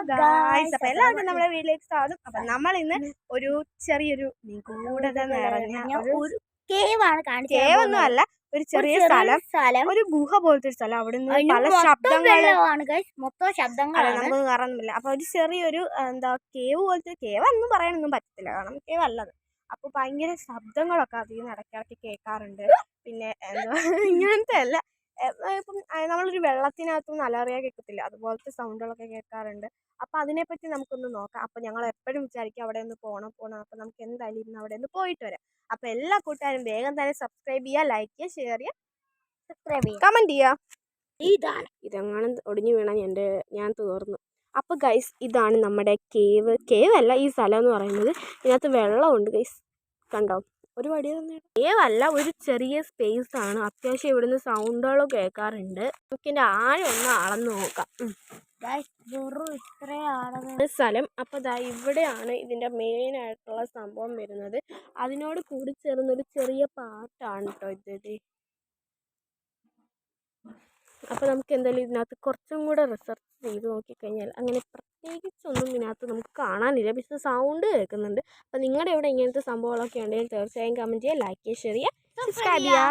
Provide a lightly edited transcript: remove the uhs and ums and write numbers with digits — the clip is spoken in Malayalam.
ഗായ്സ്, അപ്പൊ എല്ലാവർക്കും നമ്മുടെ വീട്ടിലേക്ക് സ്വാഗതം. അപ്പൊ നമ്മൾ ഇന്ന് ഒരു ചെറിയൊരു നിഗൂഢത നിറഞ്ഞ ഒരു കേവ് ഒന്നും അല്ല, ഒരു ചെറിയ സ്ഥലം, ഒരു ഗുഹ പോലത്തെ ഒരു സ്ഥലം. അവിടെ നിന്ന് പല ശബ്ദങ്ങളാണ്, നമുക്കൊന്നും കാണുന്നില്ല. അപ്പൊ ഒരു ചെറിയൊരു കേവ് പോലത്തെ, കേവ് ഒന്നും പറയാനൊന്നും പറ്റത്തില്ല, കാരണം കേവ് അല്ലത്. അപ്പൊ ഭയങ്കര ശബ്ദങ്ങളൊക്കെ അതിൽ ഇടയ്ക്കിടയ്ക്ക് കേൾക്കാറുണ്ട്. പിന്നെ ഇങ്ങനത്തെ അല്ല, ഇപ്പം നമ്മളൊരു വെള്ളത്തിനകത്തുനിന്ന് അലറിയാൽ കേൾക്കത്തില്ല, അതുപോലത്തെ സൗണ്ടുകളൊക്കെ കേൾക്കാറുണ്ട്. അപ്പം അതിനെപ്പറ്റി നമുക്കൊന്ന് നോക്കാം. അപ്പം ഞങ്ങൾ എപ്പോഴും വിചാരിക്കും അവിടെ ഒന്ന് പോകണം. അപ്പം നമുക്ക് എന്തായാലും ഇന്ന് അവിടെ ഒന്ന് പോയിട്ട് വരാം. അപ്പം എല്ലാ കൂട്ടുകാരും വേഗം തന്നെ സബ്സ്ക്രൈബ് ചെയ്യുക, ലൈക്ക് ചെയ്യുക, ഷെയർ ചെയ്യുക, സബ്സ്ക്രൈബ് ചെയ്യുക, കമൻറ്റ് ചെയ്യുക. ഇതെങ്ങനെ ഒടിഞ്ഞു വീണാൽ ഞാൻ തീർന്നു. അപ്പോൾ ഗൈസ്, ഇതാണ് നമ്മുടെ കേവ് അല്ല ഈ സ്ഥലം എന്ന് പറയുന്നത്. ഇതിനകത്ത് വെള്ളമുണ്ട് ഗൈസ്, കണ്ടോ? ഒരു വടി തന്നെ കേവല്ല, ഒരു ചെറിയ സ്പേസ് ആണ്. അത്യാവശ്യം ഇവിടുന്ന് സൗണ്ടുകളും കേൾക്കാറുണ്ട്. നമുക്കിൻ്റെ ആഴം ഒന്ന് അളന്ന് നോക്കാം. സ്ഥലം അപ്പോൾ ദാ ഇവിടെയാണ് ഇതിൻ്റെ മെയിൻ ആയിട്ടുള്ള സംഭവം വരുന്നത്. അതിനോട് കൂടി ചേർന്നൊരു ചെറിയ പാട്ടാണ് കേട്ടോ ഇത്. അപ്പോൾ നമുക്ക് എന്തായാലും ഇതിനകത്ത് കുറച്ചും കൂടെ റിസർച്ച് ചെയ്ത് നോക്കിക്കഴിഞ്ഞാൽ അങ്ങനെ പ്രത്യേകിച്ചൊന്നും ഇതിനകത്ത് നമുക്ക് കാണാനില്ല, പക്ഷേ സൗണ്ട് കേൾക്കുന്നുണ്ട്. അപ്പോൾ നിങ്ങളുടെ ഇവിടെ ഇങ്ങനത്തെ സംഭവങ്ങളൊക്കെ ഉണ്ടെങ്കിൽ തീർച്ചയായും കമൻറ്റ് ചെയ്യുക, ലൈക്ക് ചെയ്യുക, ഷെയർ ചെയ്യുക, സബ്സ്ക്രൈബ് ചെയ്യുക.